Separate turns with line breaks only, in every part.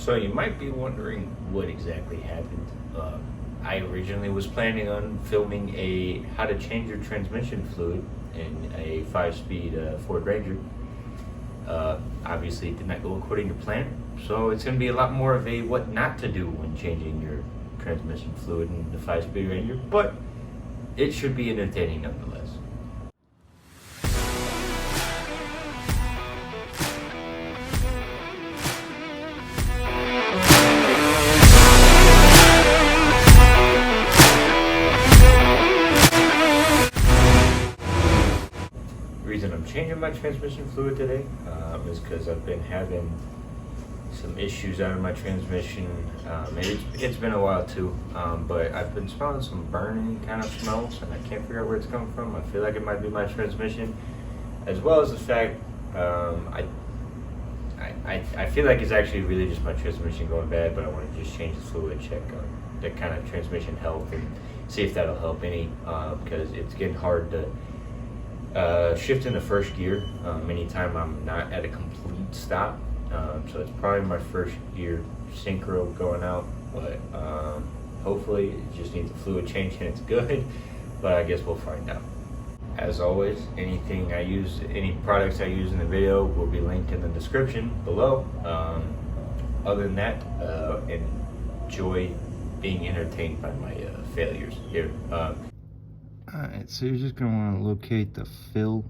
So you might be wondering what exactly happened. I originally was planning on filming a how to change your transmission fluid in a 5-speed Ford Ranger. Obviously it did not go according to plan, so it's going to be a lot more of a what not to do when changing your transmission fluid in the 5-speed Ranger, but it should be entertaining nonetheless. The reason I'm changing my transmission fluid today is because I've been having some issues out of my transmission. It's been a while too, but I've been smelling some burning kind of smells, and I can't figure out where it's coming from. I feel like it might be my transmission, as well as the fact I feel like it's actually really just my transmission going bad, but I want to just change the fluid, check the kind of transmission health, and see if that'll help any, because it's getting hard to shift into first gear anytime I'm not at a complete stop. So it's probably my first gear synchro going out, but hopefully it just needs a fluid change and it's good, but I guess we'll find out. As always, anything I use, any products I use in the video will be linked in the description below. Other than that, enjoy being entertained by my failures here. Alright, so you're just going to want to locate the fill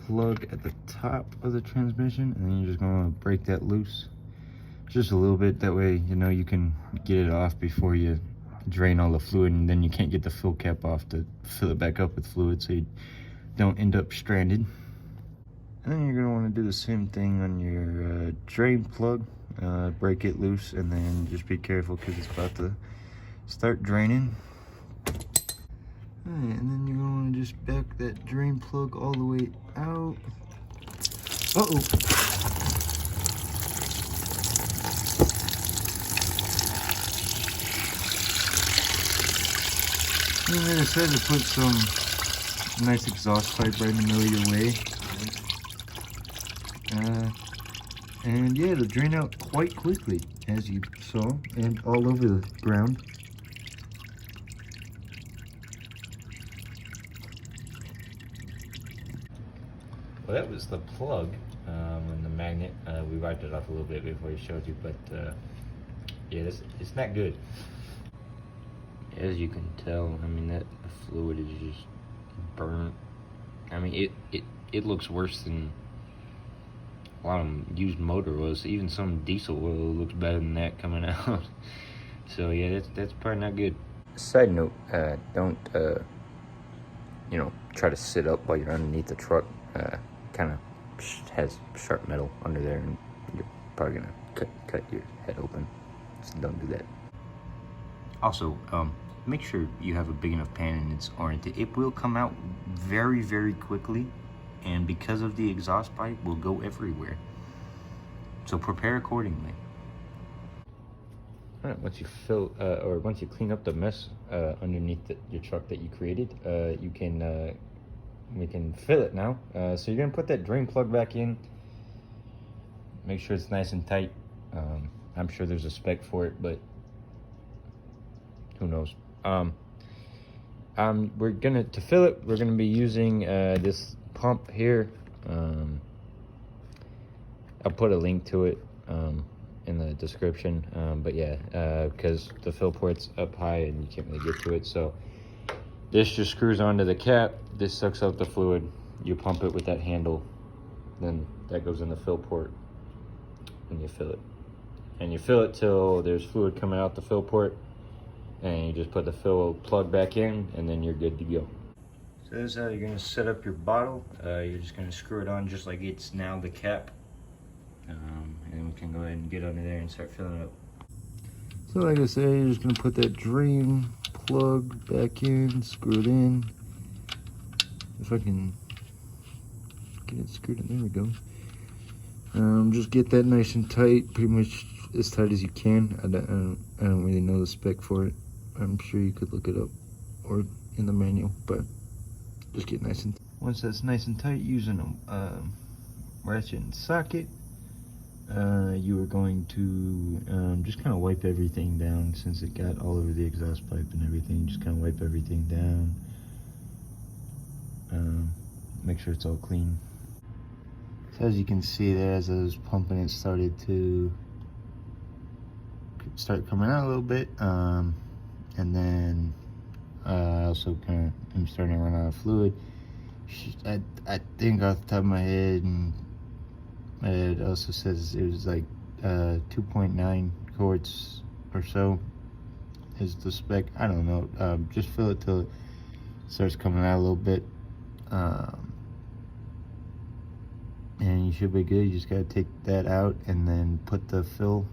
plug at the top of the transmission, and then you're just going to break that loose just a little bit. That way, you know, you can get it off before you drain all the fluid, and then you can't get the fill cap off to fill it back up with fluid, so you don't end up stranded. And then you're going to want to do the same thing on your drain plug. Break it loose, and then just be careful because it's about to start draining. Alright, and then you're going to just back that drain plug all the way out. Uh-oh! And then I decided to put some nice exhaust pipe right in the middle of your way. And yeah, it'll drain out quite quickly, as you saw, and all over the ground. Well, that was the plug and the magnet. We wiped it off a little bit before we showed you, but yeah, it's not good. As you can tell, I mean, that fluid is just burnt. I mean, it looks worse than a lot of used motor oils. Even some diesel oil looks better than that coming out. So yeah, that's probably not good. Side note, don't you know, try to sit up while you're underneath the truck. Kind of has sharp metal under there, and you're probably gonna cut your head open. So don't do that. Also, make sure you have a big enough pan and it's oriented. It will come out very, very quickly, and because of the exhaust pipe, will go everywhere. So prepare accordingly. All right, once you fill, or once you clean up the mess underneath your truck that you created, we can fill it now. So you're gonna put that drain plug back in. Make sure it's nice and tight. I'm sure there's a spec for it, but who knows? To fill it, we're gonna be using this pump here. I'll put a link to it in the description. But yeah, because the fill port's up high and you can't really get to it, so this just screws onto the cap. This sucks out the fluid. You pump it with that handle, then that goes in the fill port, and you fill it. And you fill it till there's fluid coming out the fill port, and you just put the fill plug back in, and then you're good to go. So this is how you're gonna set up your bottle. You're just gonna screw it on just like it's now the cap. And we can go ahead and get under there and start filling it up. So like I said, you're just gonna put that drain plug back in, screw it in. If I can get it screwed in, there we go. Just get that nice and tight, pretty much as tight as you can. I don't really know the spec for it. I'm sure you could look it up or in the manual, but just get nice and tight. Once that's nice and tight, using a ratchet and socket, you are going to just kind of wipe everything down, since it got all over the exhaust pipe and everything. Just kind of wipe everything down. Make sure it's all clean. So as you can see there, as I was pumping, it started to start coming out a little bit. And then I also kind of am starting to run out of fluid. I think off the top of my head, and it also says it was like 2.9 quarts or so is the spec. I don't know. Just fill it till it starts coming out a little bit. And you should be good. You just gotta take that out and then put the fill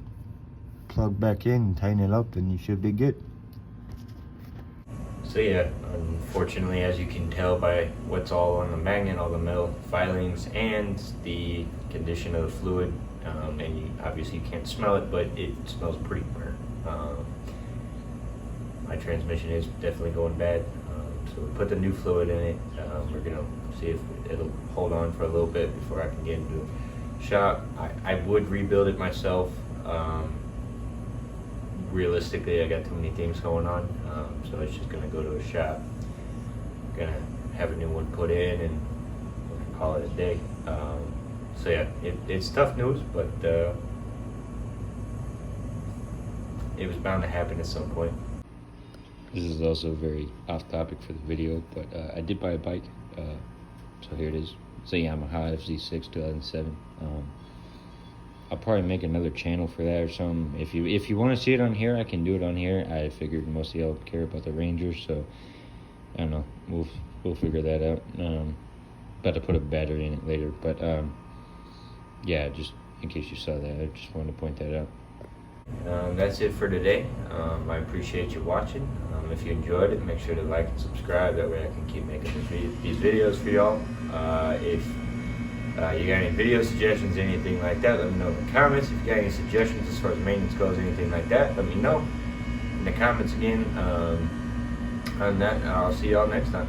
plug back in and tighten it up, and you should be good. So yeah, unfortunately, as you can tell by what's all on the magnet, all the metal filings, and the condition of the fluid, and obviously you can't smell it, but it smells pretty burnt. My transmission is definitely going bad. So we put the new fluid in it. We're gonna see if it'll hold on for a little bit before I can get into a shop. I would rebuild it myself. Realistically, I got too many things going on, so it's just gonna go to a shop. Gonna have a new one put in and we can call it a day. So yeah, it's tough news, but it was bound to happen at some point. This is also very off topic for the video, but I did buy a bike. So here it is. It's a Yamaha FZ6 2007. I'll probably make another channel for that or something. If you want to see it on here, I can do it on here. I figured most of y'all care about the Ranger, so I don't know. We'll figure that out. About to put a battery in it later, but yeah, just in case you saw that, I just wanted to point that out. That's it for today. I appreciate you watching. If you enjoyed it, make sure to like and subscribe. That way I can keep making these videos for y'all. If you got any video suggestions, anything like that, let me know in the comments. If you got any suggestions as far as maintenance goes, anything like that, let me know in the comments again. On that, I'll see y'all next time.